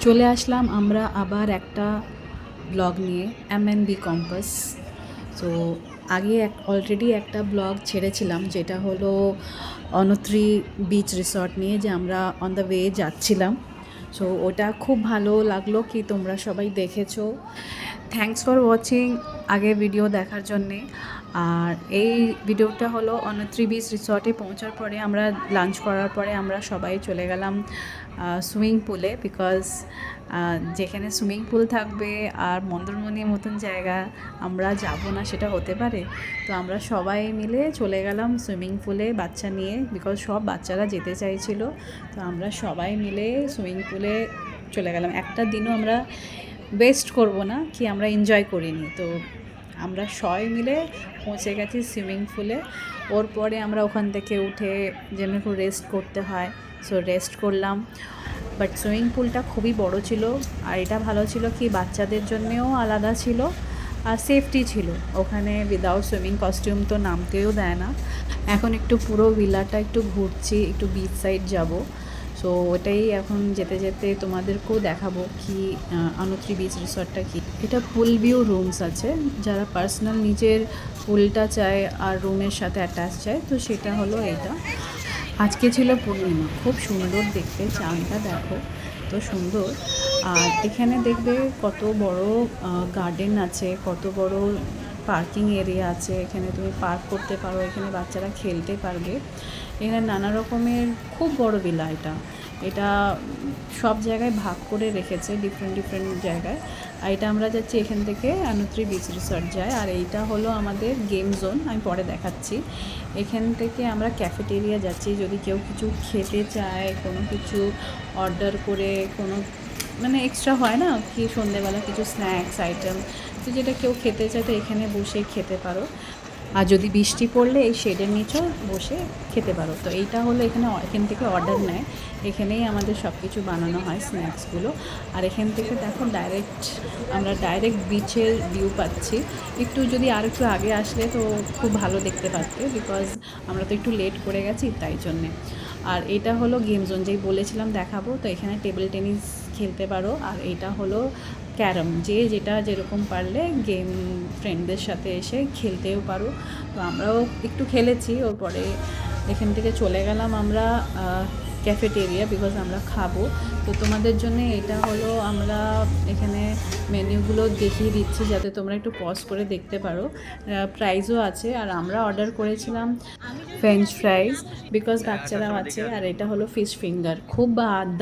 চলে আসলাম আমরা আবার একটা ব্লগ নিয়ে এমএনবি কম্পাস। সো আগে অলরেডি একটা ব্লগ ছেড়েছিলাম, যেটা হলো অনত্রি বিচ রিসর্ট নিয়ে, যে আমরা অন দ্য ওয়ে যাচ্ছিলাম। সো ওটা খুব ভালো লাগলো কি তোমরা সবাই দেখেছো। থ্যাংকস ফর ওয়াচিং আগের ভিডিও দেখার জন্যে। আর এই ভিডিওটা হলো অনত্রি বিচ রিসর্টে পৌঁছার পরে আমরা লাঞ্চ করার পরে আমরা সবাই চলে গেলাম সুইমিং পুলে, বিকজ যেখানে সুইমিং পুল থাকবে আর মন্দারমণির মতন জায়গা আমরা যাব না সেটা হতে পারে। তো আমরা সবাই মিলে চলে গেলাম সুইমিং পুলে বাচ্চা নিয়ে, বিকজ সব বাচ্চারা যেতে চাইছিল। তো আমরা সবাই মিলে সুইমিং পুলে চলে গেলাম। একটা দিনও আমরা ওয়েস্ট করব না কি আমরা এনজয় করিনি। তো আমরা সবাই মিলে পৌঁছে গেছি সুইমিং পুলে। ওর পরে আমরা ওখান থেকে উঠে যেমন একটু রেস্ট করতে হয়, সো রেস্ট করলাম। বাট সুইমিং পুলটা খুবই বড় ছিল, আর এটা ভালো ছিল কি বাচ্চাদের জন্যেও আলাদা ছিল আর সেফটি ছিল। ওখানে উইদাউট সুইমিং কস্টিউম তো নামতেও দেয় না। এখন একটু পুরো ভিলাটা একটু ঘুরছি, একটু বিচ সাইড যাব। সো ওটাই এখন যেতে যেতে তোমাদেরকেও দেখাবো কি অনত্রি বিচ রিসর্টটা কি। এটা পুল ভিউ রুমস আছে, যারা পার্সোনাল নিজের পুলটা চায় আর রুমের সাথে অ্যাটাচ চায়, তো সেটা হলো এটা। আজকে ছিল পূর্ণিমা, খুব সুন্দর দেখতে, চাঁদটা দেখো তো সুন্দর। আর এখানে দেখবে কত বড় গার্ডেন আছে, কত বড় পার্কিং এরিয়া আছে। এখানে তুমি পার্ক করতে পারো, এখানে বাচ্চারা খেলতে পারবে। এখানে নানা রকমের খুব বড় ভিলা এটা। এটা সব জায়গায় ভাগ করে রেখেছে, ডিফারেন্ট ডিফারেন্ট জায়গায়। আর এটা আমরা যাচ্ছি এখান থেকে অনত্রি বিচ রিসর্ট যায়। আর এইটা হলো আমাদের গেম জোন, আমি পরে দেখাচ্ছি। এখান থেকে আমরা ক্যাফেটেরিয়া যাচ্ছি, যদি কেউ কিছু খেতে চায়, কোনো কিছু অর্ডার করে, কোনো মানে এক্সট্রা হয় না কি সন্ধেবেলা কিছু স্ন্যাক্স আইটেম, তো যেটা কেউ খেতে চায় তো এখানে বসে খেতে পারো। আর যদি বৃষ্টি পড়লে এই শেডের নিচেও বসে খেতে পারো। তো এইটা হলো এখান থেকে অর্ডার নেয়, এখানেই আমাদের সব কিছু বানানো হয় স্ন্যাক্সগুলো। আর এখান থেকে দেখো আমরা ডাইরেক্ট বিচের ভিউ পাচ্ছি। একটু যদি আর একটু আগে আসলে তো খুব ভালো দেখতে পারতে, বিকজ আমরা তো একটু লেট করে গেছি তাই জন্যে। আর এটা হলো গেম জোন, যেই বলেছিলাম দেখাবো। তো এখানে টেবিল টেনিস খেলতে পারো, আর এটা হলো ক্যারম, যে যেটা যেরকম পারলে গেম ফ্রেন্ডদের সাথে এসে খেলতেও পারো। তো আমরাও একটু খেলেছি, ওর পরে এখান থেকে চলে গেলাম আমরা ক্যাফেটেরিয়া, বিকজ আমরা খাবো। তো তোমাদের জন্য এটা হলো আমরা এখানে মেনুগুলো দেখিয়ে দিচ্ছি, যাতে তোমরা একটু পজ করে দেখতে পারো। প্রাইজও আছে। আর আমরা অর্ডার করেছিলাম ফ্রেঞ্চ ফ্রাইজ, বিকজ বাচ্চারাও আছে। আর এটা হলো ফিশ ফিঙ্গার, খুব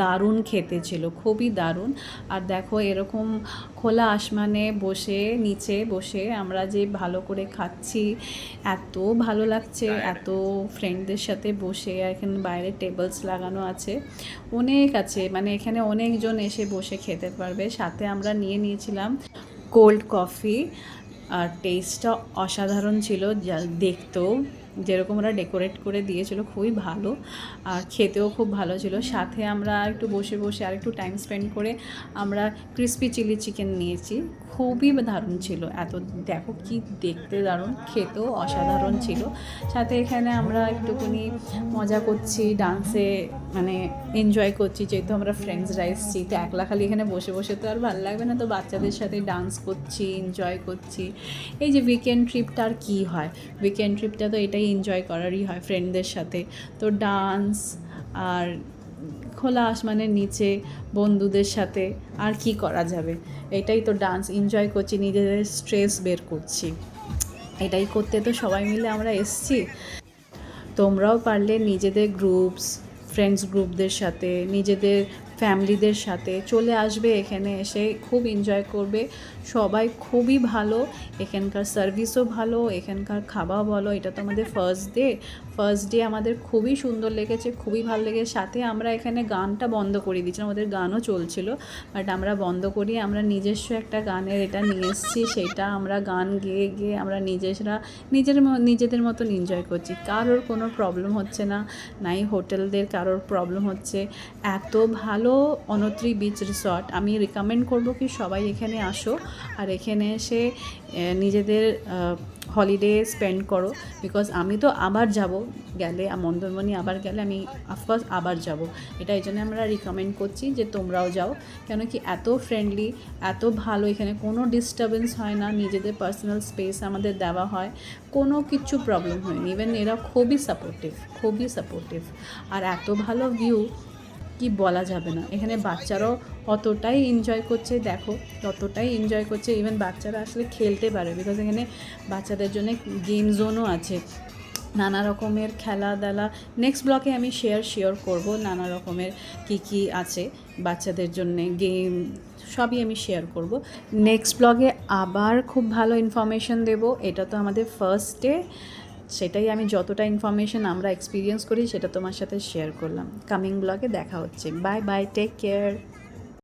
দারুণ খেতে ছিল, খুবই দারুণ। আর দেখো এরকম খোলা আসমানে বসে, নিচে বসে আমরা যে ভালো করে খাচ্ছি, এত ভালো লাগছে, এত ফ্রেন্ডদের সাথে বসে। আর এখানে বাইরে টেবলস লাগানো আছে, অনেক আছে, মানে এখানে অনেকজন এসে বসে খেতে পারবে। সাথে আমরা নিয়ে নিয়েছিলাম কোল্ড কফি, আর টেস্টটা অসাধারণ ছিল, যা দেখতেও যেরকম ওরা ডেকোরেট করে দিয়েছিল খুবই ভালো, আর খেতেও খুব ভালো ছিল। সাথে আমরা একটু বসে বসে আর একটু টাইম স্পেন্ড করে আমরা ক্রিসপি চিলি চিকেন নিয়েছি, খুবই দারুণ ছিল। এত দেখো কি দেখতে দারুণ, খেতেও অসাধারণ ছিল। সাথে এখানে আমরা একটুখানি মজা করছি, ডান্সে মানে এনজয় করছি, যেহেতু আমরা ফ্রেন্ডসরা এসেছি। তো একলা খালি এখানে বসে বসে তো আর ভালো লাগবে না, তো বাচ্চাদের সাথে ডান্স করছি, এনজয় করছি। এই যে উইকেন্ড ট্রিপটা আর কী হয়, উইকেন্ড ট্রিপটা তো এটাই এনজয় করারই হয় ফ্রেন্ডদের সাথে। তো ডান্স আর খোলা আসমানের নিচে বন্ধুদের সাথে আর কি করা যাবে, এটাই তো ডান্স, এনজয় করছি, নিজেদের স্ট্রেস বের করছি। এটাই করতে তো সবাই মিলে আমরা এসছি। তোমরাও পারলে নিজেদের ফ্রেন্ডস গ্রুপদের সাথে, নিজেদের ফ্যামিলিদের সাথে চলে আসবে, এখানে এসে খুব এনজয় করবে। সবাই খুবই ভালো, এখানকার সার্ভিসও ভালো, এখানকার খাওয়া বলো। এটা তো আমাদের ফার্স্ট ডে আমাদের খুবই সুন্দর লেগেছে, খুবই ভালো লেগেছে। সাথে আমরা এখানে গানটা বন্ধ করে দিয়েছিলাম, আমাদের গানও চলছিল, বাট আমরা বন্ধ করি, আমরা নিজস্ব একটা গানের এটা নিয়ে এসেছি, সেইটা আমরা গান গেয়ে গেয়ে আমরা নিজেদের মতন এনজয় করছি। কারোর কোনো প্রবলেম হচ্ছে না, নাই হোটেলদের কারোর প্রবলেম হচ্ছে। এত ভালো অনত্রি বিচ রিসর্ট, আমি রিকমেন্ড করব কি সবাই এখানে আসো। আর এখানে এসে নিজেদের হলিডে স্পেন্ড করো, বিকজ আমি তো আবার যাব, গেলে মন্দারমণি আবার গেলে আমি অফকোর্স আবার যাব। এটা এই জন্য আমরা রিকমেন্ড করছি যে তোমরাও যাও, কেন কি এত ফ্রেন্ডলি, এত ভালো, এখানে কোনো ডিস্টারবেন্স হয় না, নিজেদের পার্সোনাল স্পেস আমাদের দেওয়া হয়, কোনো কিছু প্রবলেম হয়নি। ইভেন এরা খুবই সাপোর্টিভ, আর এত ভালো ভিউ কি বলা যাবে না। এখানে বাচ্চারাও অতটাই এনজয় করছে, দেখো ততটাই এনজয় করছে, ইভেন বাচ্চারা আসলে খেলতে পারে, বিকজ এখানে বাচ্চাদের জন্য গেম জোনও আছে, নানা রকমের খেলাধুলা। নেক্সট ব্লগে আমি শেয়ার করব নানা রকমের কি আছে বাচ্চাদের জন্যে গেম, সবই আমি শেয়ার করব নেক্সট ব্লগে। আবার খুব ভালো ইনফরমেশন দেব, এটা তো আমাদের ফার্স্ট ডে, সেটাই আমি যতটা ইনফরমেশন আমরা এক্সপিরিয়েন্স করি সেটা তোমার সাথে শেয়ার করলাম। কামিং ব্লগে দেখা হচ্ছে, বাই বাই, টেক কেয়ার।